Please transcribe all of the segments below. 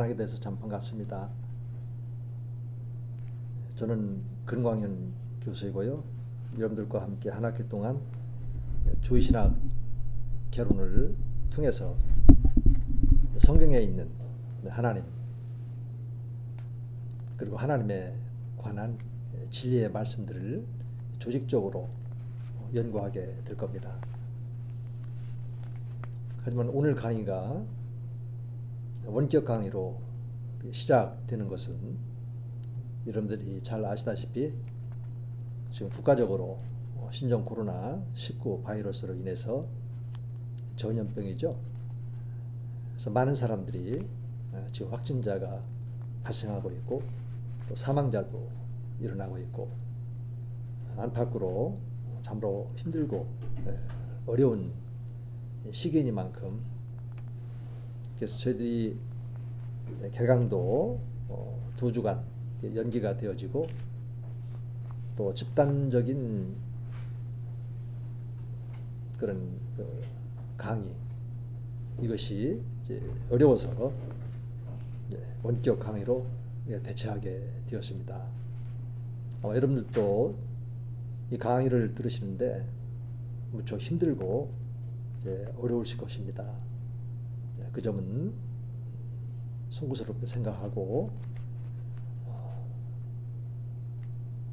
만나게 돼서 참 반갑습니다. 저는 근광현 교수이고요. 여러분들과 함께 한 학기 동안 조이신학 개론을 통해서 성경에 있는 하나님 그리고 하나님에 관한 진리의 말씀들을 조직적으로 연구하게 될 겁니다. 하지만 오늘 강의가 원격 강의로 시작되는 것은 여러분들이 잘 아시다시피 지금 국가적으로 신종 코로나19 바이러스로 인해서 전염병이죠. 그래서 많은 사람들이 지금 확진자가 발생하고 있고 또 사망자도 일어나고 있고 안팎으로 참으로 힘들고 어려운 시기이니만큼 그래서 저희들이 개강도 2주간 연기가 되어지고 또 집단적인 그런 강의 이것이 이제 어려워서 원격 강의로 대체하게 되었습니다. 아마 여러분들도 이 강의를 들으시는데 무척 힘들고 어려우실 것입니다. 그 점은 송구스럽게 생각하고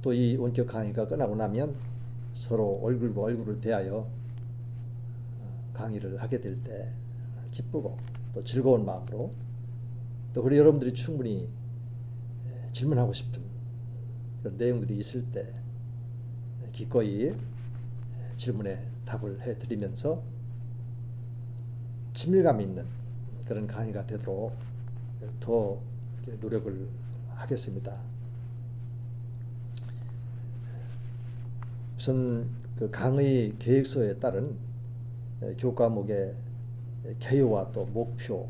또 이 원격 강의가 끝나고 나면 서로 얼굴과 얼굴을 대하여 강의를 하게 될 때 기쁘고 또 즐거운 마음으로 또 우리 여러분들이 충분히 질문하고 싶은 그런 내용들이 있을 때 기꺼이 질문에 답을 해드리면서 친밀감 있는 그런 강의가 되도록 더 노력을 하겠습니다. 우선 그 강의 계획서에 따른 교과목의 개요와 또 목표,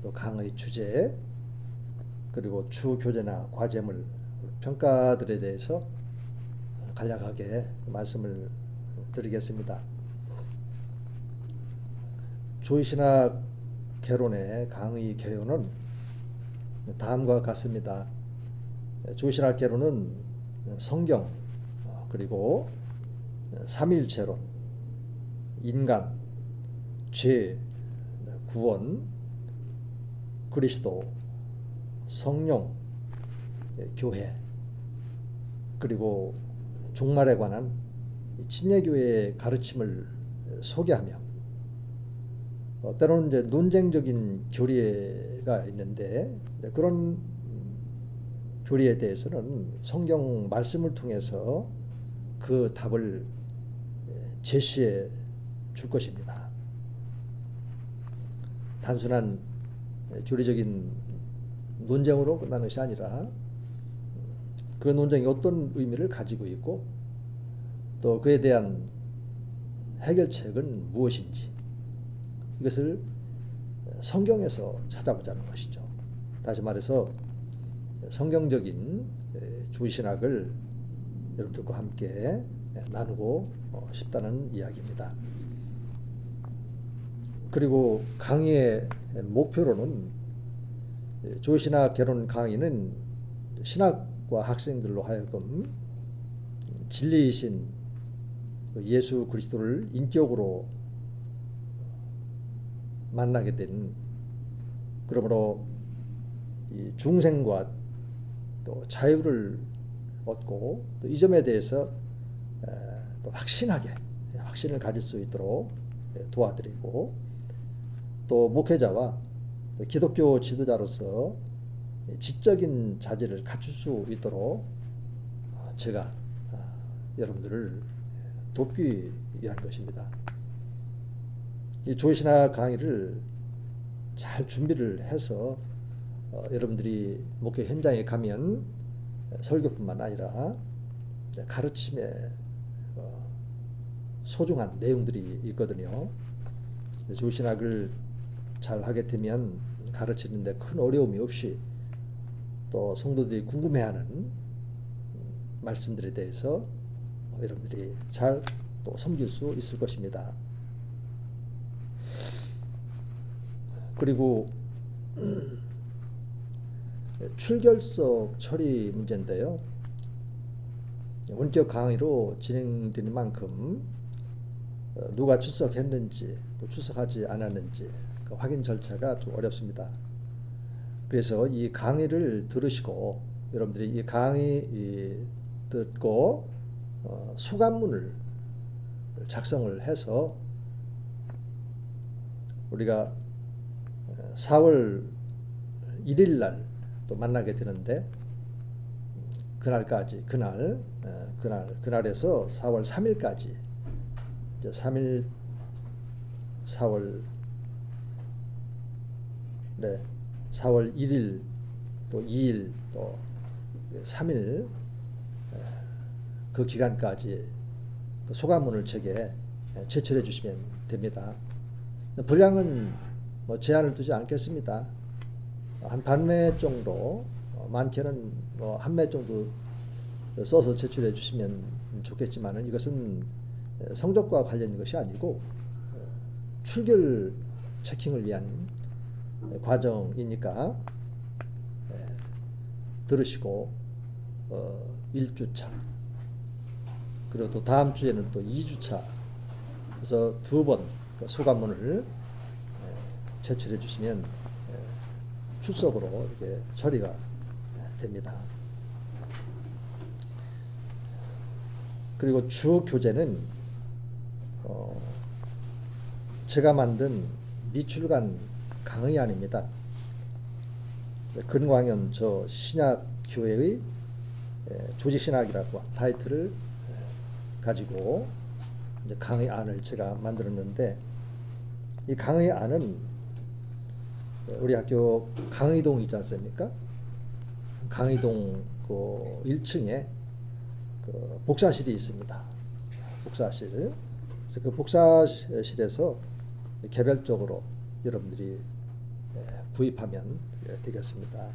또 강의 주제, 그리고 주 교재나 과제물, 평가들에 대해서 간략하게 말씀을 드리겠습니다. 조이신학 개론의 강의 개요는 다음과 같습니다. 조이신학 개론은 성경 그리고 삼일체론, 인간, 죄, 구원, 그리스도, 성령, 교회 그리고 종말에 관한 침례교회의 가르침을 소개하며 때로는 이제 논쟁적인 교리가 있는데 그런 교리에 대해서는 성경 말씀을 통해서 그 답을 제시해 줄 것입니다. 단순한 교리적인 논쟁으로 끝나는 것이 아니라 그 논쟁이 어떤 의미를 가지고 있고 또 그에 대한 해결책은 무엇인지 이것을 성경에서 찾아보자는 것이죠. 다시 말해서 성경적인 조이신학을 여러분들과 함께 나누고 싶다는 이야기입니다. 그리고 강의의 목표로는 조이신학 개론 강의는 신학과 학생들로 하여금 진리이신 예수 그리스도를 인격으로 만나게 된 그러므로 이 중생과 또 자유를 얻고 또 이 점에 대해서 또 확신을 가질 수 있도록 도와드리고 또 목회자와 또 기독교 지도자로서 지적인 자질을 갖출 수 있도록 제가 여러분들을 돕기 위한 것입니다. 이 조이신학 강의를 잘 준비를 해서 여러분들이 목회 현장에 가면 설교뿐만 아니라 가르침에 소중한 내용들이 있거든요. 조이신학을 잘 하게 되면 가르치는데 큰 어려움이 없이 또 성도들이 궁금해하는 말씀들에 대해서 여러분들이 잘 또 섬길 수 있을 것입니다. 그리고 출결석 처리 문제인데요. 원격 강의로 진행되는 만큼 누가 출석했는지 또 출석하지 않았는지 그 확인 절차가 좀 어렵습니다. 그래서 이 강의를 들으시고 여러분들이 이 강의 듣고 소감문을 작성을 해서 우리가 4월 1일 날 또 만나게 되는데 그날에서 4월 3일까지 이제 3일 4월 1일 또 2일 또 3일 그 기간까지 소감문을 제게 제출해 주시면 됩니다. 분량은 뭐 제한을 두지 않겠습니다. 한 반매 정도, 많게는 한 매 정도 써서 제출해 주시면 좋겠지만은 이것은 성적과 관련된 것이 아니고 출결 체킹을 위한 과정이니까 들으시고 1주차 그리고 또 다음 주에는 또 2주차 그래서 2번 소감문을 제출해 주시면 출석으로 이렇게 처리가 됩니다. 그리고 주 교재는 제가 만든 미출간 강의안입니다. 근광현 저 신약교회의 조직신학이라고 타이틀을 가지고 이제 강의안을 제가 만들었는데 이 강의안은 우리 학교 강의동 있지 않습니까? 강의동 그 1층에 그 복사실이 있습니다. 복사실. 그래서 그 복사실에서 개별적으로 여러분들이 구입하면 되겠습니다.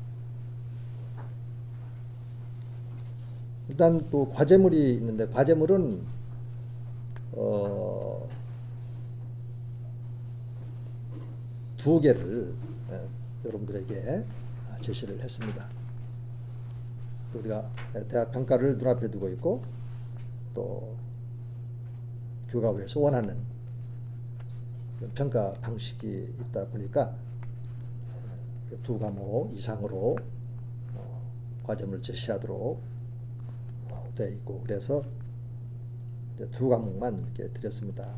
일단 또 과제물이 있는데 과제물은 두 개를 여러분들에게 제시를 했습니다. 또 우리가 대학 평가를 눈앞에 두고 있고 또 교과부에서 원하는 평가 방식이 있다 보니까 두 과목 이상으로 과제물을 제시하도록 되어 있고 그래서 두 과목만 이렇게 드렸습니다.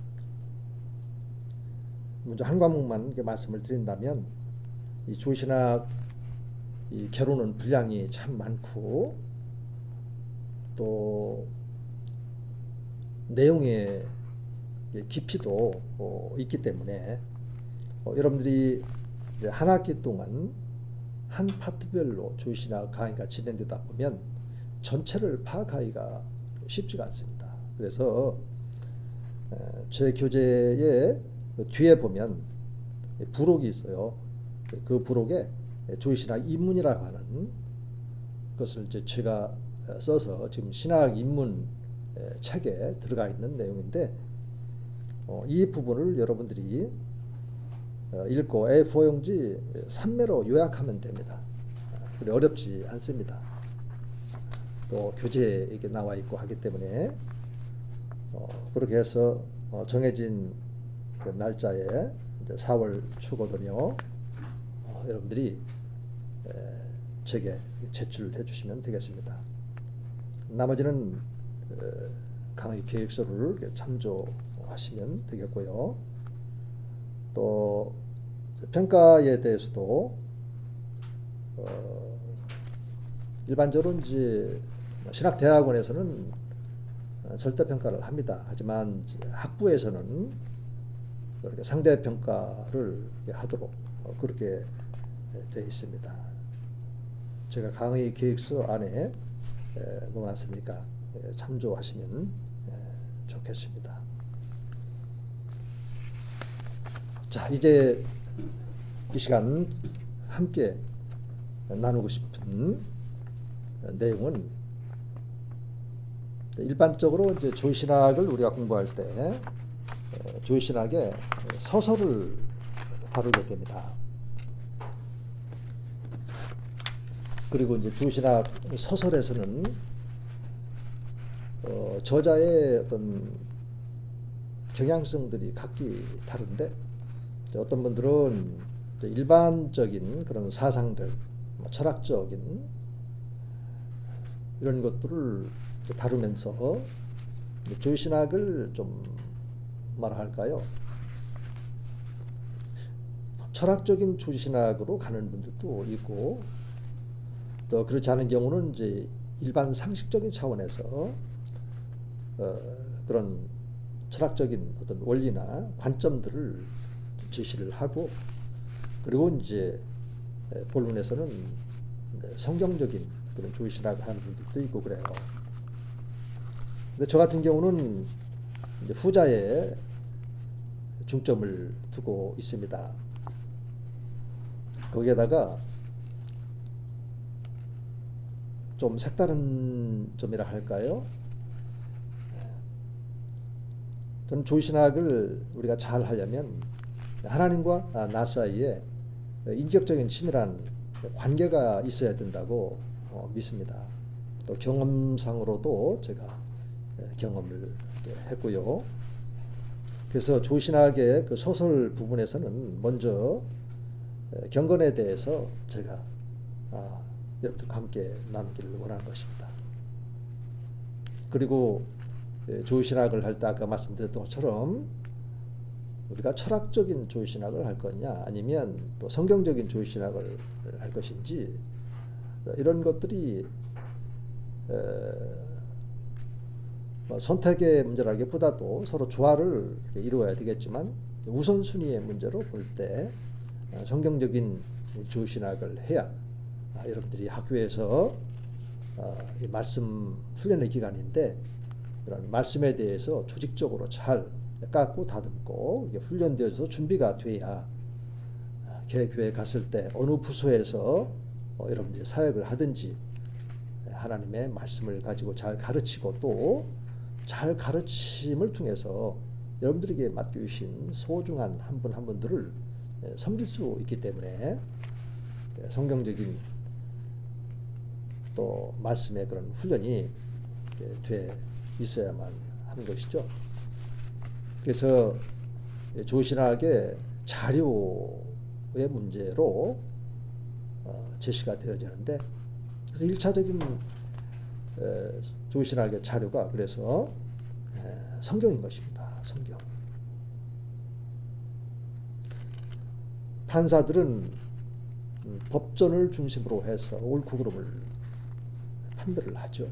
먼저 한 과목만 이렇게 말씀을 드린다면 이 조신학 이 개론은 분량이 참 많고 또 내용의 깊이도 있기 때문에 여러분들이 이제 한 학기 동안 한 파트별로 조신학 강의가 진행되다 보면 전체를 파악하기가 쉽지가 않습니다. 그래서 제 교재의 뒤에 보면 부록이 있어요. 그 부록에 조신학 입문이라고 하는 것을 이제 제가 써서 지금 신학 입문 책에 들어가 있는 내용인데 이 부분을 여러분들이 읽고 A4용지 3매로 요약하면 됩니다. 어렵지 않습니다. 또 교재에 이게 나와 있고 하기 때문에 그렇게 해서 정해진 그 날짜에 이제 4월 초거든요. 여러분들이 제게 제출해 주시면 되겠습니다. 나머지는 강의 계획서를 참조하시면 되겠고요. 또 평가에 대해서도 일반적으로 이제 신학대학원에서는 절대평가를 합니다. 하지만 학부에서는 이렇게 상대평가를 하도록 그렇게 되어 있습니다. 제가 강의 계획서 안에 놓아놨으니까 참조하시면 좋겠습니다. 자, 이제 이 시간 함께 나누고 싶은 내용은 일반적으로 이제 조신학을 우리가 공부할 때 조신학의 서서를 다루게 됩니다. 그리고 이제 조신학 소설에서는 저자의 어떤 경향성들이 각기 다른데, 어떤 분들은 일반적인 그런 사상들, 철학적인 이런 것들을 다루면서 조신학을 좀 뭐라 할까요? 철학적인 조신학으로 가는 분들도 있고, 또 그렇지 않은 경우는 이제 일반 상식적인 차원에서 그런 철학적인 어떤 원리나 관점들을 제시를 하고, 그리고 이제 본론에서는 성경적인 그런 조신학을 하는 분들도 있고 그래요. 근데 저 같은 경우는 이제 후자에 중점을 두고 있습니다. 거기에다가 좀 색다른 점이라 할까요? 저는 조신학을 우리가 잘 하려면 하나님과 나 사이에 인격적인 친밀한 관계가 있어야 된다고 믿습니다. 또 경험상으로도 제가 경험을 했고요. 그래서 조신학의 그 소설 부분에서는 먼저 경건에 대해서 제가 여러분들과 함께 나누기를 원하는 것입니다. 그리고 조신학을 할 때 아까 말씀드렸던 것처럼 우리가 철학적인 조신학을 할 거냐, 아니면 또 성경적인 조신학을 할 것인지, 이런 것들이 선택의 문제라기보다도 서로 조화를 이루어야 되겠지만, 우선순위의 문제로 볼 때 성경적인 조신학을 해야 여러분들이 학교에서 이 말씀 훈련의 기간인데, 그런 말씀에 대해서 조직적으로 잘 깎고 다듬고 훈련되어서 준비가 돼야 교회에 갔을 때 어느 부서에서 여러분들이 사역을 하든지 하나님의 말씀을 가지고 잘 가르치고, 또 잘 가르침을 통해서 여러분들에게 맡겨주신 소중한 한 분 한 분들을 섬길 수 있기 때문에 성경적인 또 말씀의 그런 훈련이 돼 있어야만 하는 것이죠. 그래서 조신학의 자료의 문제로 제시가 되어지는데, 그래서 1차적인 조신학의 자료가 그래서 성경인 것입니다. 성경. 판사들은 법전을 중심으로 해서 옳고 그름을 판별을 하죠.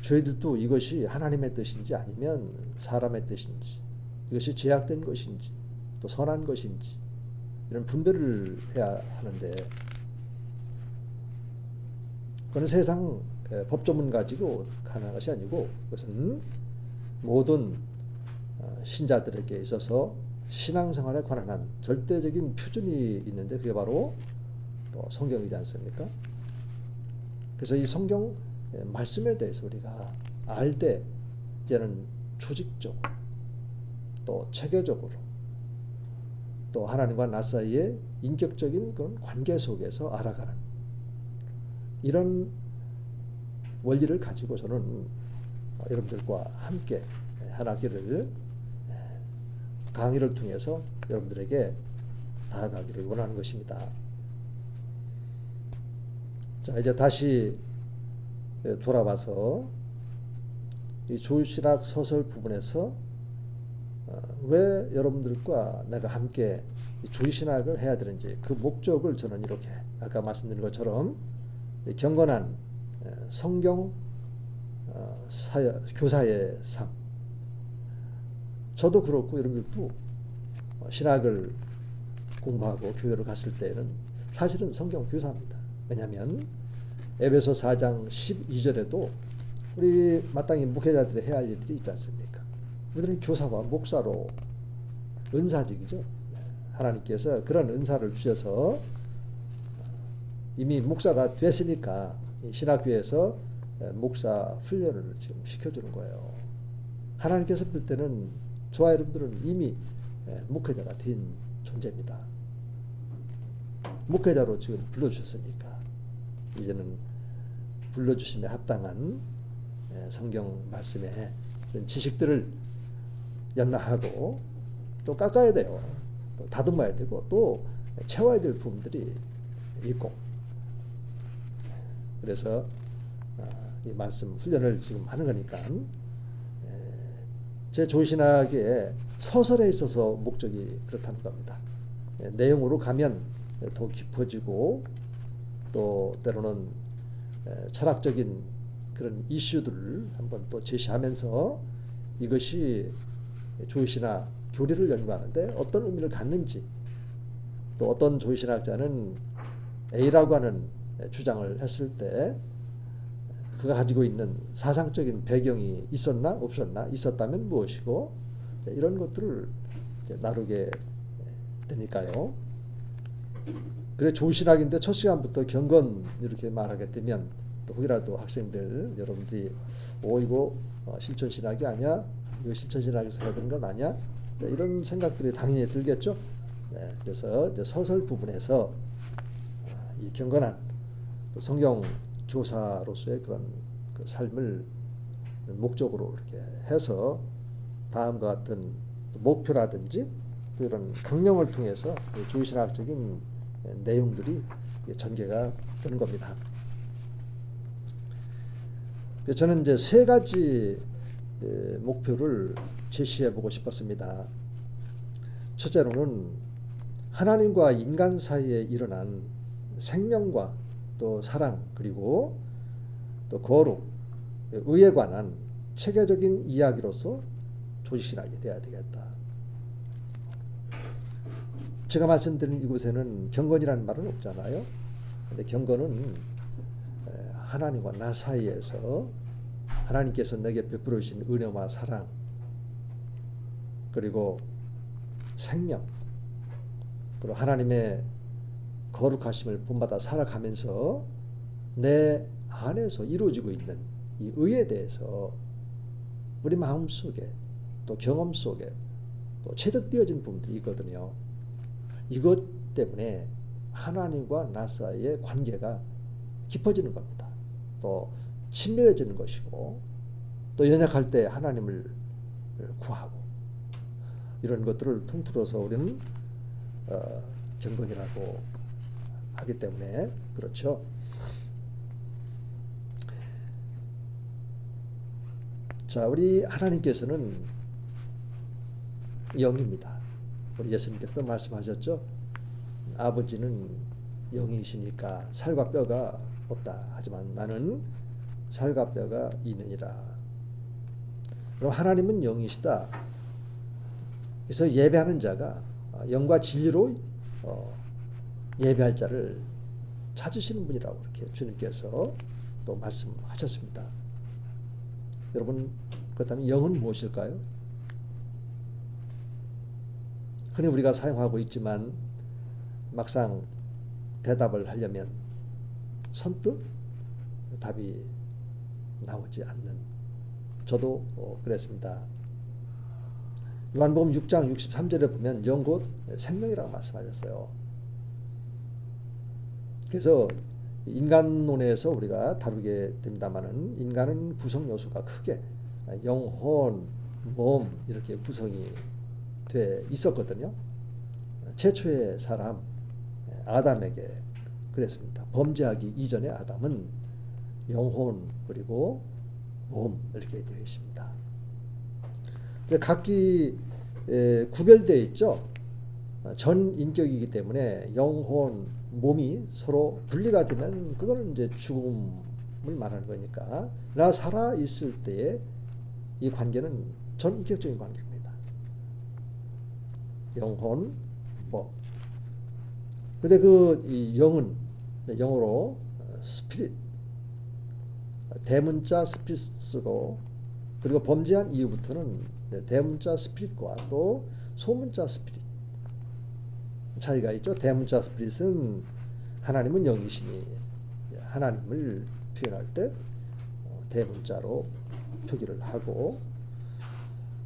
저희들도 이것이 하나님의 뜻인지 아니면 사람의 뜻인지, 이것이 죄악된 것인지 또 선한 것인지, 이런 분별을 해야 하는데, 그건 세상 법조문 가지고 가능한 것이 아니고, 그것은 모든 신자들에게 있어서 신앙생활에 관한 한 절대적인 표준이 있는데, 그게 바로 성경이지 않습니까? 그래서 이 성경 말씀에 대해서 우리가 알 때, 이제는 조직적으로 또 체계적으로 또 하나님과 나 사이의 인격적인 그런 관계 속에서 알아가는 이런 원리를 가지고 저는 여러분들과 함께 하나기를 강의를 통해서 여러분들에게 다가가기를 원하는 것입니다. 자, 이제 다시 돌아와서 이 조신학 소설 부분에서 왜 여러분들과 내가 함께 조신학을 해야 되는지, 그 목적을 저는 이렇게 아까 말씀드린 것처럼 경건한 성경 교사의 삶, 저도 그렇고 여러분들도 신학을 공부하고 교회를 갔을 때는 사실은 성경 교사입니다. 왜냐하면 에베소 4장 12절에도 우리 마땅히 목회자들이 해야 할 일들이 있지 않습니까? 우리들은 교사와 목사로 은사직이죠. 하나님께서 그런 은사를 주셔서 이미 목사가 됐으니까 신학교에서 목사 훈련을 지금 시켜주는 거예요. 하나님께서 볼 때는 저와 여러분들은 이미 목회자가 된 존재입니다. 목회자로 지금 불러주셨으니까 이제는 불러주심에 합당한 성경 말씀에 그런 지식들을 염라하고 또 깎아야 돼요. 또 다듬어야 되고 또 채워야 될 부분들이 있고, 그래서 이 말씀 훈련을 지금 하는 거니까 제 조신학의 서설에 있어서 목적이 그렇다는 겁니다. 내용으로 가면 더 깊어지고 또 때로는 철학적인 그런 이슈들을 한번 또 제시하면서 이것이 조신학 교리를 연구하는데 어떤 의미를 갖는지, 또 어떤 조신학자는 A라고 하는 주장을 했을 때 그가 가지고 있는 사상적인 배경이 있었나 없었나, 있었다면 무엇이고, 이런 것들을 나누게 되니까요. 그래 조신학인데 첫 시간부터 경건 이렇게 말하게 되면 또 혹이라도 학생들 여러분들이 이거 실천신학이 아니야? 이거 실천신학에서 해야 되는 건 아니야? 이런 생각들이 당연히 들겠죠. 그래서 이제 서설 부분에서 이 경건한 성경 교사로서의 그런 그 삶을 목적으로 이렇게 해서 다음과 같은 목표라든지 이런 강령을 통해서 조신학적인 내용들이 전개가 되는 겁니다. 저는 이제 세 가지 목표를 제시해 보고 싶었습니다. 첫째로는 하나님과 인간 사이에 일어난 생명과 또 사랑, 그리고 또 거룩, 의에 관한 체계적인 이야기로서 조직신학이 되어야 되겠다. 제가 말씀드린 이곳에는 경건이라는 말은 없잖아요. 근데 경건은 하나님과 나 사이에서 하나님께서 내게 베풀어 주신 은혜와 사랑, 그리고 생명, 그리고 하나님의 거룩하심을 본받아 살아가면서 내 안에서 이루어지고 있는 이 의에 대해서 우리 마음속에 또 경험 속에 또 체득되어진 부분들이 있거든요. 이것 때문에 하나님과 나 사이의 관계가 깊어지는 겁니다. 또 친밀해지는 것이고, 또 연약할 때 하나님을 구하고, 이런 것들을 통틀어서 우리는 경건이라고 하기 때문에 그렇죠. 자, 우리 하나님께서는 영입니다. 우리 예수님께서도 말씀하셨죠. 아버지는 영이시니까 살과 뼈가 없다. 하지만 나는 살과 뼈가 있느니라. 그럼 하나님은 영이시다. 그래서 예배하는 자가 영과 진리로 예배할 자를 찾으시는 분이라고 그렇게 주님께서 또 말씀하셨습니다. 여러분, 그렇다면 영은 무엇일까요? 흔히 우리가 사용하고 있지만 막상 대답을 하려면 선뜻 답이 나오지 않는, 저도 그랬습니다. 요한복음 6장 63절에 보면 영 곧 생명이라고 말씀하셨어요. 그래서 인간론에서 우리가 다루게 됩니다만은 인간은 구성 요소가 크게 영혼, 몸 이렇게 구성이 돼 있었거든요. 최초의 사람 아담에게 그랬습니다. 범죄하기 이전의 아담은 영혼 그리고 몸 이렇게 되어 있습니다. 각기 구별되어 있죠. 전 인격이기 때문에 영혼, 몸이 서로 분리가 되면 그거는 이제 죽음을 말하는 거니까, 나 살아 있을 때의 이 관계는 전 인격적인 관계입니다. 영혼, 몸. 그런데 이 영은 영어로 스피릿, 대문자 스피릿 쓰고, 그리고 범죄한 이후부터는 대문자 스피릿과 또 소문자 스피릿 차이가 있죠. 대문자 스피릿은 하나님은 영이시니 하나님을 표현할 때 대문자로 표기를 하고,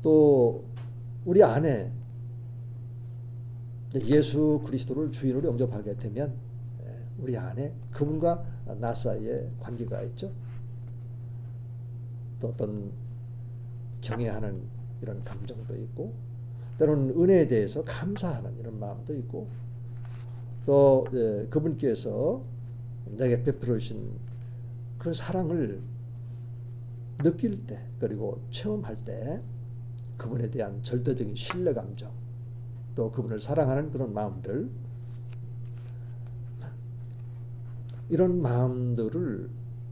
또 우리 안에 예수 그리스도를 주인으로 영접하게 되면 우리 안에 그분과 나 사이에 관계가 있죠. 또 어떤 경외하는 이런 감정도 있고, 때로는 은혜에 대해서 감사하는 이런 마음도 있고, 또 그분께서 내게 베풀어 주신 그 사랑을 느낄 때, 그리고 체험할 때 그분에 대한 절대적인 신뢰 감정, 또 그분을 사랑하는 그런 마음들, 이런 마음들을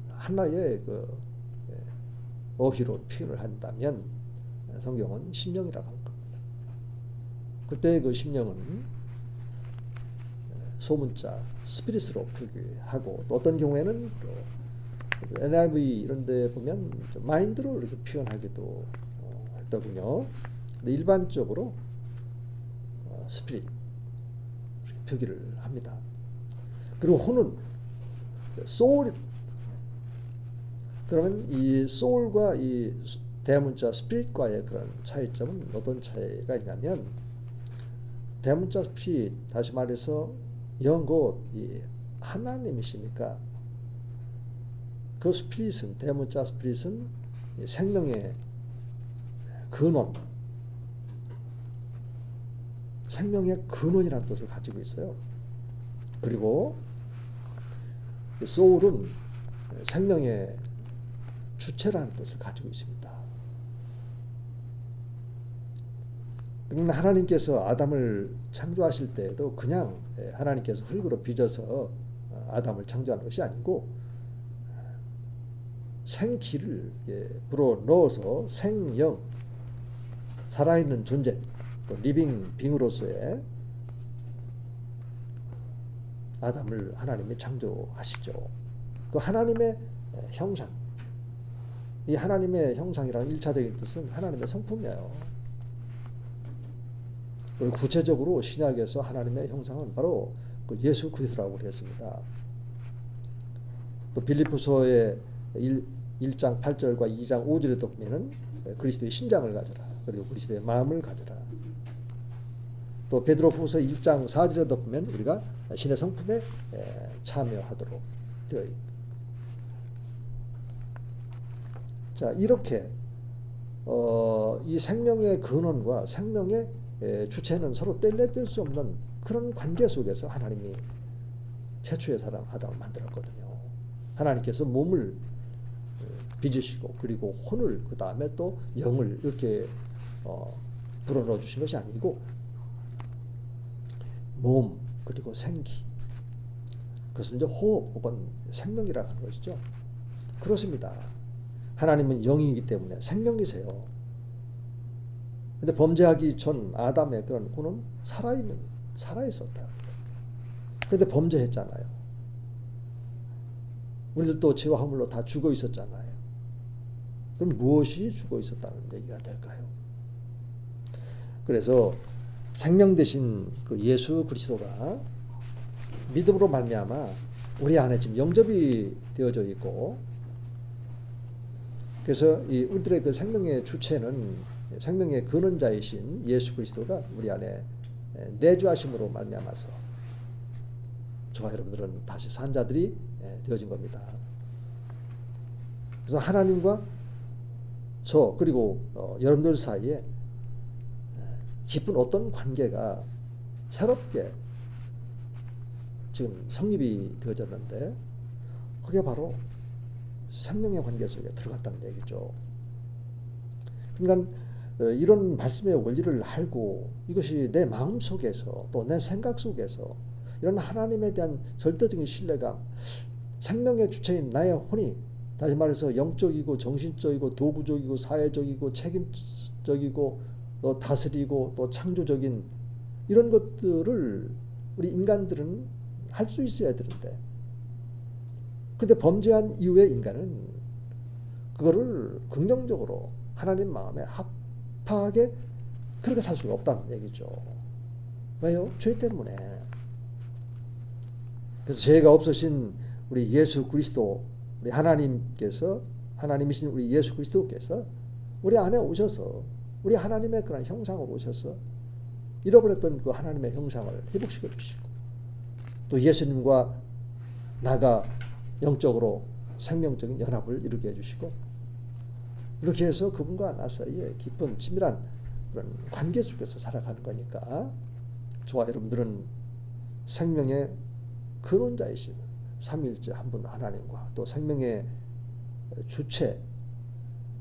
하나의 그 어휘로 표현을 한다면 성경은 심령이라고 하는 겁니다. 그때 그 심령은 소문자 스피릿으로 표기하고, 또 어떤 경우에는 NIV 이런 데 보면 마인드로 이렇게 표현하기도 했더군요. 근데 일반적으로 스피릿 이렇게 표기를 합니다. 그리고 혼은 소울. 그러면 이 소울과 이 대문자 스피릿과의 그런 차이점은 어떤 차이가 있냐면, 대문자 스피릿, 다시 말해서 영 곧 이 하나님이시니까 그 스피릿은, 대문자 스피릿은 생명의 근원, 생명의 근원이라는 뜻을 가지고 있어요. 그리고 소울은 생명의 주체라는 뜻을 가지고 있습니다. 그러면 하나님께서 아담을 창조하실 때에도 그냥 하나님께서 흙으로 빚어서 아담을 창조하는 것이 아니고, 생기를 불어 넣어서 생영, 살아있는 존재, 리빙 빙으로서의 아담을 하나님이 창조하시죠. 그 하나님의 형상, 이 하나님의 형상이라는 일차적인 뜻은 하나님의 성품이에요. 그리고 구체적으로 신약에서 하나님의 형상은 바로 그 예수 그리스도라고 그랬습니다. 또 빌립보서의 1장 8절과 2장 5절에도 보면은 그리스도의 심장을 가져라, 그리고 그리스도의 마음을 가져라. 또 베드로후서 1장 4절에도 보면 우리가 신의 성품에 참여하도록 되어 있고, 자, 이렇게 이 생명의 근원과 생명의 주체는 서로 뗄래뗄 수 없는 그런 관계 속에서 하나님이 최초의 사람 아담을 만들었거든요. 하나님께서 몸을 빚으시고, 그리고 혼을, 그 다음에 또 영을 이렇게 불어넣어 주신 것이 아니고, 몸 그리고 생기, 그것은 이제 호흡 혹은 생명이라고 하는 것이죠. 그렇습니다. 하나님은 영이기 때문에 생명이세요. 근데 범죄하기 전 아담의 그런 혼은 살아있었다. 그런데 범죄했잖아요. 우리들도 죄와 허물로 다 죽어 있었잖아요. 그럼 무엇이 죽어 있었다는 얘기가 될까요? 그래서 생명 대신 그 예수 그리스도가 믿음으로 말미암아 우리 안에 지금 영접이 되어져 있고, 그래서 이 우리들의 그 생명의 주체는 생명의 근원자이신 예수 그리스도가 우리 안에 내주하심으로 말미암아서 저와 여러분들은 다시 산 자들이 되어진 겁니다. 그래서 하나님과 저 그리고 여러분들 사이에 깊은 어떤 관계가 새롭게 지금 성립이 되어졌는데, 그게 바로 생명의 관계 속에 들어갔다는 얘기죠. 그러니까 이런 말씀의 원리를 알고, 이것이 내 마음 속에서 또 내 생각 속에서 이런 하나님에 대한 절대적인 신뢰감, 생명의 주체인 나의 혼이, 다시 말해서 영적이고 정신적이고 도구적이고 사회적이고 책임적이고 또 다스리고 또 창조적인 이런 것들을 우리 인간들은 할 수 있어야 되는데, 근데 범죄한 이후에 인간은 그거를 긍정적으로 하나님 마음에 합하게 그렇게 살 수가 없다는 얘기죠. 왜요? 죄 때문에. 그래서 죄가 없으신 우리 예수 그리스도, 우리 하나님께서, 하나님이신 우리 예수 그리스도께서 우리 안에 오셔서 우리 하나님의 그런 형상으로 오셔서 잃어버렸던 그 하나님의 형상을 회복시켜 주시고, 또 예수님과 나가 영적으로 생명적인 연합을 이루게 해주시고, 이렇게 해서 그분과 나 사이에 깊은 친밀한 그런 관계 속에서 살아가는 거니까, 저와 여러분들은 생명의 근원자이신 삼위일체 한 분 하나님과 또 생명의 주체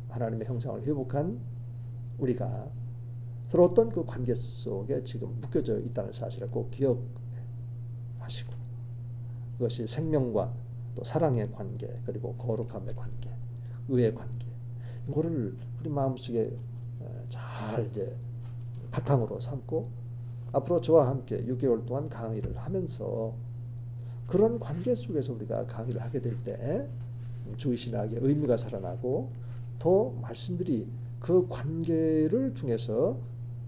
하나님의 형상을 회복한 우리가 서로 어떤 그 관계 속에 지금 묶여져 있다는 사실을 꼭 기억하시고, 그것이 생명과 또 사랑의 관계, 그리고 거룩함의 관계, 의의 관계, 이거를 우리 마음속에 잘 이제 바탕으로 삼고, 앞으로 저와 함께 6개월 동안 강의를 하면서 그런 관계 속에서 우리가 강의를 하게 될 때 주의신학의 의미가 살아나고, 더 말씀들이 그 관계를 통해서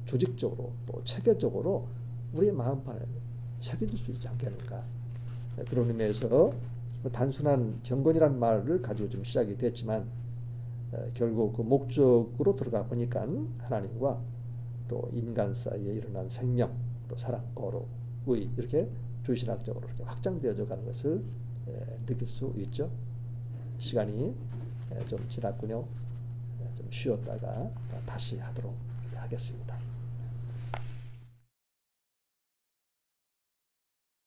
조직적으로 또 체계적으로 우리의 마음판에 새겨질 수 있지 않겠는가. 그런 의미에서 단순한 경건이란 말을 가지고 좀 시작이 됐지만, 결국 그 목적으로 들어가 보니까 하나님과 또 인간 사이에 일어난 생명, 또 사랑, 거룩, 의, 이렇게 주신학적으로 이렇게 확장되어져 가는 것을 느낄 수 있죠. 시간이 좀 지났군요. 좀 쉬었다가 다시 하도록 하겠습니다.